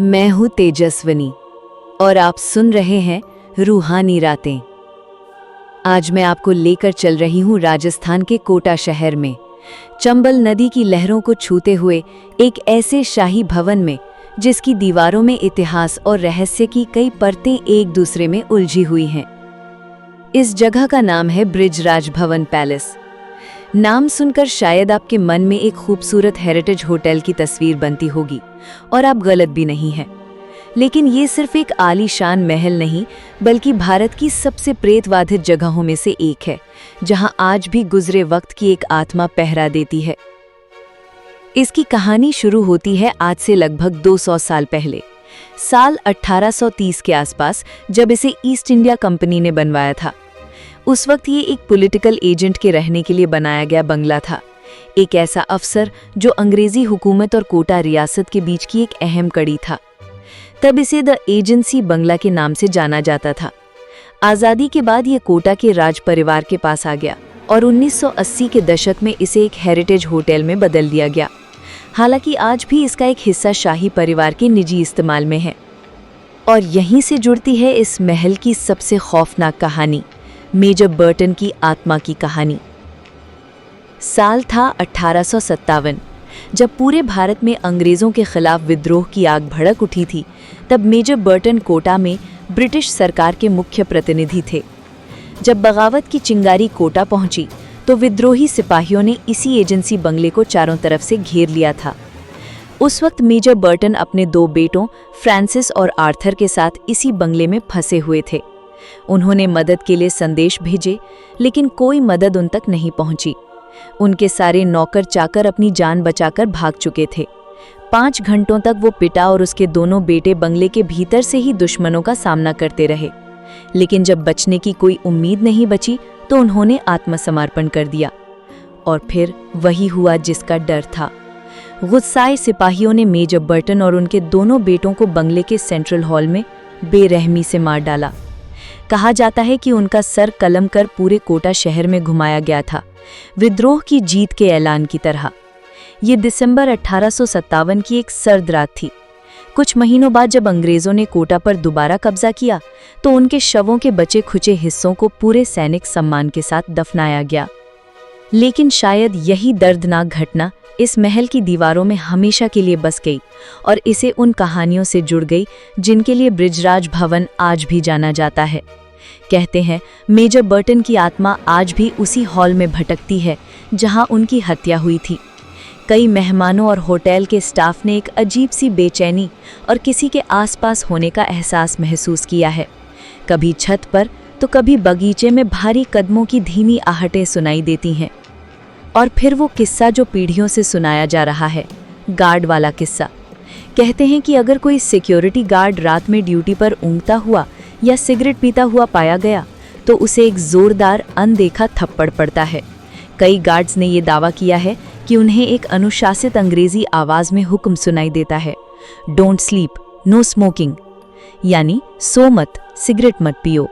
मैं हूँ तेजस्विनी और आप सुन रहे हैं रूहानी रातें। आज मैं आपको लेकर चल रही हूँ राजस्थान के कोटा शहर में, चंबल नदी की लहरों को छूते हुए एक ऐसे शाही भवन में जिसकी दीवारों में इतिहास और रहस्य की कई परतें एक दूसरे में उलझी हुई हैं। इस जगह का नाम है बृजराज भवन पैलेस। नाम सुनकर शायद आपके मन में एक खूबसूरत हेरिटेज होटल की तस्वीर बनती होगी, और आप गलत भी नहीं हैं। लेकिन ये सिर्फ एक आलीशान महल नहीं, बल्कि भारत की सबसे प्रेतबाधित जगहों में से एक है, जहां आज भी गुजरे वक्त की एक आत्मा पहरा देती है। इसकी कहानी शुरू होती है आज से लगभग 200 साल पहले, साल 1830 के आसपास, जब इसे ईस्ट इंडिया कंपनी ने बनवाया था। उस वक्त ये एक पॉलिटिकल एजेंट के रहने के लिए बनाया गया बंगला था, एक ऐसा अफसर जो अंग्रेजी हुकूमत और कोटा रियासत के बीच की एक अहम कड़ी था। तब इसे द एजेंसी बंगला के नाम से जाना जाता था। आज़ादी के बाद ये कोटा के राज परिवार के पास आ गया और 1980 के दशक में इसे एक हेरिटेज होटल में बदल दिया गया। हालांकि आज भी इसका एक हिस्सा शाही परिवार के निजी इस्तेमाल में है। और यहीं से जुड़ती है इस महल की सबसे खौफनाक कहानी, मेजर बर्टन की आत्मा की कहानी। साल था 1857। जब पूरे भारत में अंग्रेज़ों के खिलाफ विद्रोह की आग भड़क उठी थी, तब मेजर बर्टन कोटा में ब्रिटिश सरकार के मुख्य प्रतिनिधि थे। जब बगावत की चिंगारी कोटा पहुंची, तो विद्रोही सिपाहियों ने इसी एजेंसी बंगले को चारों तरफ से घेर लिया था। उस वक्त मेजर बर्टन अपने 2 बेटों फ्रांसिस और आर्थर के साथ इसी बंगले में फंसे हुए थे। उन्होंने मदद के लिए संदेश भेजे, लेकिन कोई मदद उन तक नहीं पहुंची। उनके सारे नौकर चाकर अपनी जान बचाकर भाग चुके थे। 5 घंटों तक वो पिता और उसके दोनों बेटे बंगले के भीतर से ही दुश्मनों का सामना करते रहे। लेकिन जब बचने की कोई उम्मीद नहीं बची, तो उन्होंने आत्मसमर्पण कर दिया। और फिर वही हुआ जिसका डर था। गुस्साए सिपाहियों ने मेजर बर्टन और उनके दोनों बेटों को बंगले के सेंट्रल हॉल में बेरहमी से मार डाला। कहा जाता है कि उनका सर कलम कर पूरे कोटा शहर में घुमाया गया था, विद्रोह की जीत के ऐलान की तरह। ये दिसंबर 1857 की एक सर्द रात थी। कुछ महीनों बाद जब अंग्रेज़ों ने कोटा पर दोबारा कब्जा किया, तो उनके शवों के बचे खुचे हिस्सों को पूरे सैनिक सम्मान के साथ दफनाया गया। लेकिन शायद यही दर्दनाक घटना इस महल की दीवारों में हमेशा के लिए बस गई और इसे उन कहानियों से जुड़ गई जिनके लिए बृजराज भवन आज भी जाना जाता है। कहते हैं मेजर बर्टन की आत्मा आज भी उसी हॉल में भटकती है जहां उनकी हत्या हुई थी। कई मेहमानों और होटल के स्टाफ ने एक अजीब सी बेचैनी और किसी के आसपास होने का एहसास महसूस किया है। कभी छत पर तो कभी बगीचे में भारी कदमों की धीमी आहटें सुनाई देती हैं। और फिर वो किस्सा जो पीढ़ियों से सुनाया जा रहा है, गार्ड वाला किस्सा। कहते हैं कि अगर कोई सिक्योरिटी गार्ड रात में ड्यूटी पर ऊँघता हुआ या सिगरेट पीता हुआ पाया गया, तो उसे एक जोरदार अनदेखा थप्पड़ पड़ता है। कई गार्ड्स ने ये दावा किया है कि उन्हें एक अनुशासित अंग्रेजी आवाज़ में हुक्म सुनाई देता है, डोंट स्लीप, नो स्मोकिंग, यानी सो मत, सिगरेट मत पियो।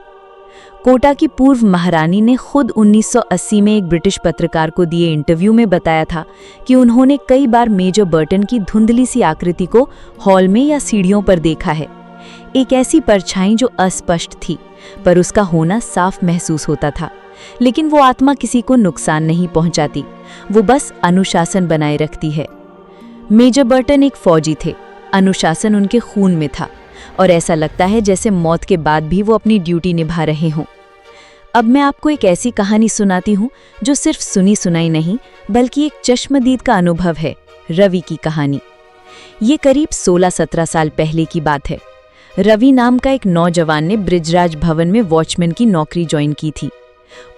कोटा की पूर्व महारानी ने खुद 1980 में एक ब्रिटिश पत्रकार को दिए इंटरव्यू में बताया था कि उन्होंने कई बार मेजर बर्टन की धुंधली सी आकृति को हॉल में या सीढ़ियों पर देखा है। एक ऐसी परछाई जो अस्पष्ट थी, पर उसका होना साफ महसूस होता था। लेकिन वो आत्मा किसी को नुकसान नहीं पहुंचाती, वो बस अनुशासन बनाए रखती है। मेजर बर्टन एक फौजी थे, अनुशासन उनके खून में था, और ऐसा लगता है जैसे मौत के बाद भी वो अपनी ड्यूटी निभा रहे हों। अब मैं आपको एक ऐसी कहानी सुनाती हूँ जो सिर्फ सुनी सुनाई नहीं, बल्कि एक चश्मदीद का अनुभव है, रवि की कहानी। ये करीब 16-17 साल पहले की बात है। रवि नाम का एक नौजवान ने बृजराज भवन में वॉचमैन की नौकरी ज्वाइन की थी।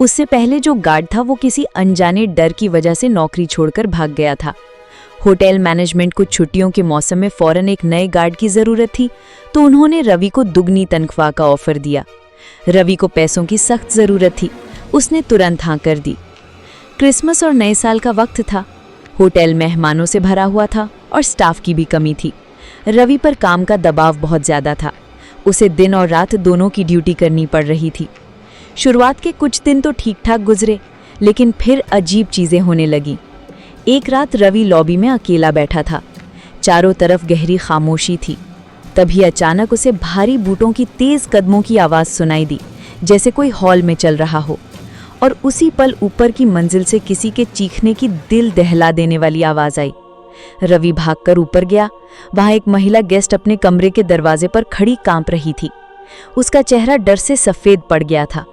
उससे पहले जो गार्ड था वो किसी अनजाने डर की वजह से नौकरी छोड़कर भाग गया था। होटल मैनेजमेंट को छुट्टियों के मौसम में फौरन एक नए गार्ड की ज़रूरत थी, तो उन्होंने रवि को दुगनी तनख्वाह का ऑफर दिया। रवि को पैसों की सख्त ज़रूरत थी, उसने तुरंत हाँ कर दी। क्रिसमस और नए साल का वक्त था, होटल मेहमानों से भरा हुआ था और स्टाफ की भी कमी थी। रवि पर काम का दबाव बहुत ज़्यादा था, उसे दिन और रात दोनों की ड्यूटी करनी पड़ रही थी। शुरुआत के कुछ दिन तो ठीक ठाक गुजरे, लेकिन फिर अजीब चीज़ें होने लगीं। एक रात रवि लॉबी में अकेला बैठा था। चारों तरफ गहरी खामोशी थी। तभी अचानक उसे भारी बूटों की तेज कदमों की आवाज सुनाई दी, जैसे कोई हॉल में चल रहा हो। और उसी पल ऊपर की मंजिल से किसी के चीखने की दिल दहला देने वाली आवाज आई। रवि भागकर ऊपर गया। वहां एक महिला गेस्ट अपने कमरे के दरवाजे पर खड़ी कांप रही थी। उसका चेहरा डर से सफेद पड़ गया था।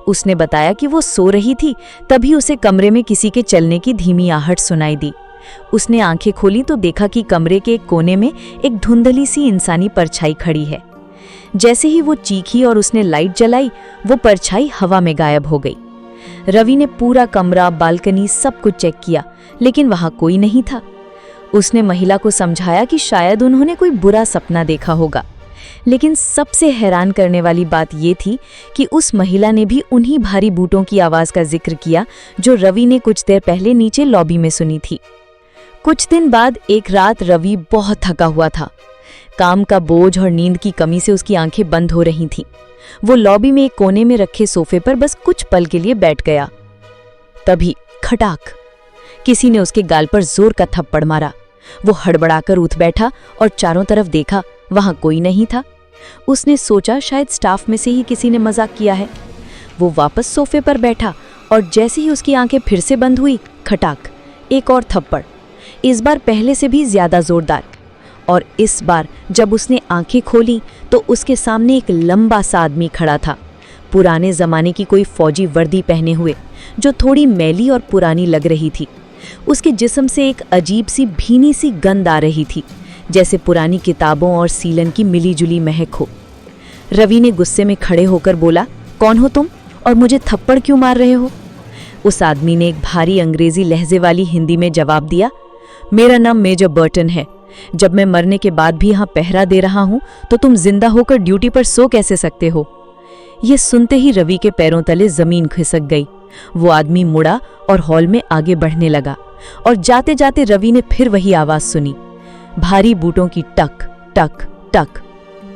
उसने बताया कि वो सो रही थी, तभी उसे कमरे में किसी के चलने की धीमी आहट सुनाई दी। उसने आंखें खोली तो देखा कि कमरे के एक कोने में एक धुंधली सी इंसानी परछाई खड़ी है। जैसे ही वो चीखी और उसने लाइट जलाई, वो परछाई हवा में गायब हो गई। रवि ने पूरा कमरा, बालकनी सब कुछ चेक किया, लेकिन वहां कोई नहीं था। उसने महिला को समझाया कि शायद उन्होंने कोई बुरा सपना देखा होगा, लेकिन सबसे हैरान करने वाली बात ये थी कि उस महिला ने भी उन्हीं भारी बूटों की आवाज का जिक्र किया जो रवि ने कुछ देर पहले नीचे लॉबी में सुनी थी। कुछ दिन बाद एक रात रवि बहुत थका हुआ था। काम का बोझ और नींद की कमी से उसकी आंखें बंद हो रही थीं। वो लॉबी में एक कोने में रखे सोफे पर बस कुछ पल के लिए बैठ गया। तभी खटाक, किसी ने उसके गाल पर जोर का थप्पड़ मारा। वो हड़बड़ाकर उठ बैठा और चारों तरफ देखा, वहां कोई नहीं था। उसने सोचा शायद स्टाफ में से ही किसी ने मजाक किया है। वो वापस सोफे पर बैठा और जैसे ही उसकी आंखें फिर से बंद हुई, खटाक, एक और थप्पड़, इस बार पहले से भी ज्यादा जोरदार। और इस बार जब उसने आंखें खोली तो उसके सामने एक लंबा सा आदमी खड़ा था, पुराने जमाने की कोई फौजी वर्दी पहने हुए, जो थोड़ी मैली और पुरानी लग रही थी। उसके जिस्म से एक अजीब सी भीनी सी गंध आ रही थी, जैसे पुरानी किताबों और सीलन की मिलीजुली महक हो। रवि ने गुस्से में खड़े होकर बोला, कौन हो तुम और मुझे थप्पड़ क्यों मार रहे हो? उस आदमी ने एक भारी अंग्रेजी लहजे वाली हिंदी में जवाब दिया, मेरा नाम मेजर बर्टन है। जब मैं मरने के बाद भी यहाँ पहरा दे रहा हूँ तो तुम जिंदा होकर ड्यूटी पर सो कैसे सकते हो? ये सुनते ही रवि के पैरों तले जमीन खिसक गई। वो आदमी मुड़ा और हॉल में आगे बढ़ने लगा और जाते जाते रवि ने फिर वही आवाज सुनी, भारी बूटों की टक टक टक।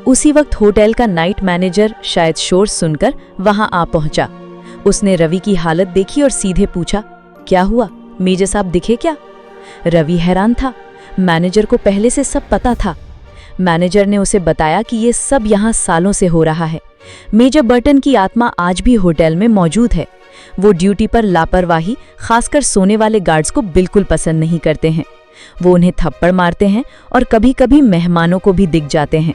उसी वक्त होटल का नाइट मैनेजर शायद शोर सुनकर वहां आ पहुंचा। उसने रवि की हालत देखी और सीधे पूछा, क्या हुआ, मेजर साहब दिखे क्या? रवि हैरान था। मैनेजर को पहले से सब पता था। मैनेजर ने उसे बताया कि ये सब यहाँ सालों से हो रहा है। मेजर बर्टन की आत्मा आज भी होटल में मौजूद है। वो ड्यूटी पर लापरवाही, खासकर सोने वाले गार्ड्स को बिल्कुल पसंद नहीं करते हैं। वो उन्हें थप्पड़ मारते हैं और कभी कभी मेहमानों को भी दिख जाते हैं।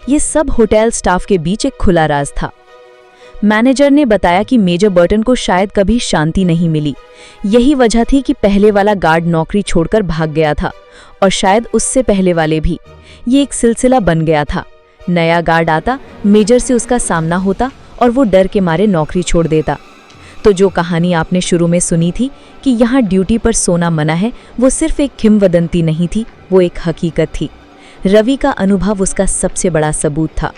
ये सब होटल स्टाफ के बीच एक खुला राज था। मैनेजर ने बताया कि मेजर बर्टन को शायद कभी शांति नहीं मिली। यही वजह थी कि पहले वाला गार्ड नौकरी छोड़कर भाग गया था और शायद उससे पहले वाले भी। ये एक सिलसिला बन गया था। नया गार्ड आता, मेजर से उसका सामना होता और वो डर के मारे नौकरी छोड़ देता। तो जो कहानी आपने शुरू में सुनी थी कि यहाँ ड्यूटी पर सोना मना है, वो सिर्फ एक किंवदंती नहीं थी, वो एक हकीकत थी। रवि का अनुभव उसका सबसे बड़ा सबूत था।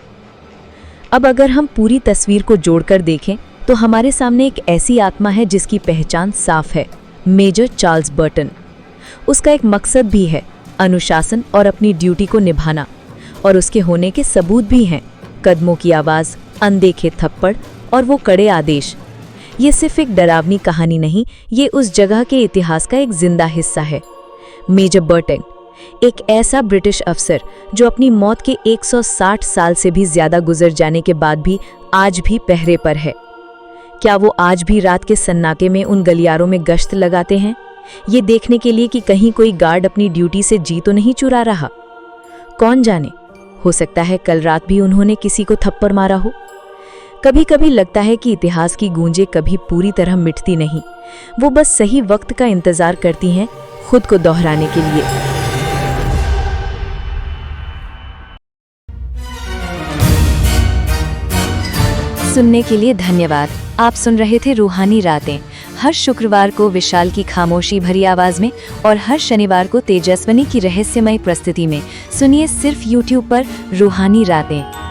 अब अगर हम पूरी तस्वीर को जोड़कर देखें तो हमारे सामने एक ऐसी आत्मा है जिसकी पहचान साफ है, मेजर चार्ल्स बर्टन। उसका एक मकसद भी है, अनुशासन और अपनी ड्यूटी को निभाना, और उसके होने के सबूत भी हैं, कदमों की आवाज़, अनदेखे थप्पड़ और वो कड़े आदेश। ये सिर्फ एक डरावनी कहानी नहीं, ये उस जगह के इतिहास का एक जिंदा हिस्सा है। मेजर बर्टन एक ऐसा ब्रिटिश अफसर जो अपनी मौत के 160 साल से भी ज्यादा गुजर जाने के बाद भी आज भी पहरे पर है। क्या वो आज भी रात के सन्नाटे में उन गलियारों में गश्त लगाते हैं, ये देखने के लिए कि कहीं कोई गार्ड अपनी ड्यूटी से जी तो नहीं चुरा रहा? कौन जाने, हो सकता है कल रात भी उन्होंने किसी को थप्पड़ मारा हो। कभी कभी लगता है कि इतिहास की गूंजें कभी पूरी तरह मिटती नहीं, वो बस सही वक्त का इंतजार करती हैं खुद को दोहराने के लिए। सुनने के लिए धन्यवाद। आप सुन रहे थे रूहानी रातें, हर शुक्रवार को विशाल की खामोशी भरी आवाज में और हर शनिवार को तेजस्विनी की रहस्यमय प्रस्तुति में। सुनिए सिर्फ YouTube पर रूहानी रातें।